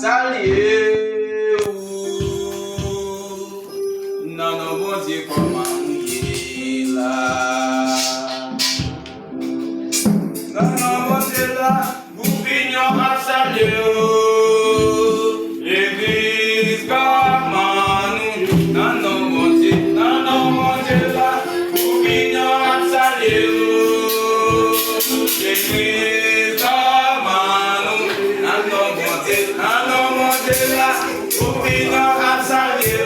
salier. Non, non, bon Dieu, comment il est là. Non, non, bon Dieu, là, vous pignons à salier. L'église, comment nous. Non, non, bon Dieu, là, vous pignons à salier. L'église, comment nous. Non, non, bon Dieu, là, vous pignons à salier.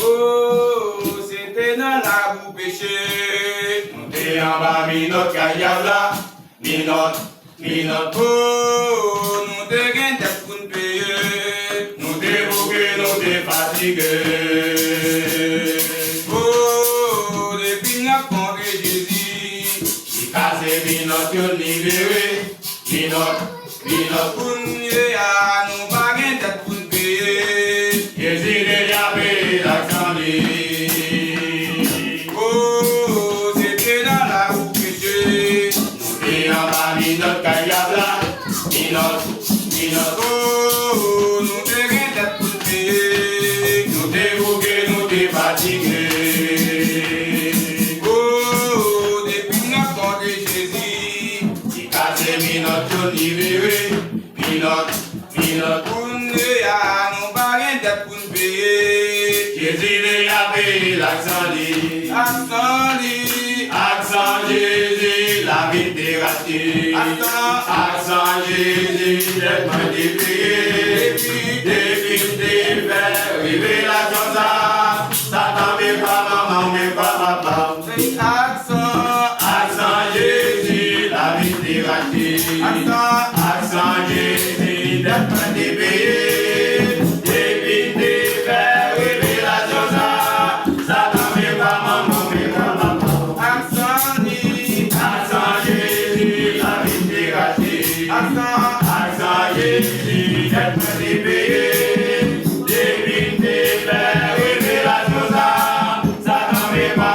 Oh, c'était dans la boue péché. Nous t'es en bas, minot, kayabla. Minot. Oh, nous t'es gain tête pour nous payer. Nous t'es bouqué, nous t'es fatigué. Oh, depuis n'a pas Jésus. Si casse minot, yon libéré. Minot, pour nous à nous pas gain tête pour nous payer. Jésus déjà payé l'accent. Oh, c'était dans la roue péché. Nous t'es en bas, minot, kayabla. Minot, oh, nous t'es gain tête pour nous payer. Nous t'es bouqué, nous t'es fatigué. Oh, depuis n'a pas Jésus. Si casse minot, yon libéré. Minot, pour nous à nous pas gain tête pour nous payer. Jésus déjà payé l'accent dit. Accent Jésus, la vie t'est ratée. Accent Jésus, l'être dépayé. Depuis t'es fait, révélation ça. Satan mais pas maman, mais pas papa. Accent Jésus, la vie t'est ratée. Accent Jésus, l'être dépayé. Accent Jésus, d'être libéré, divine, révélation ça, Satan mais pas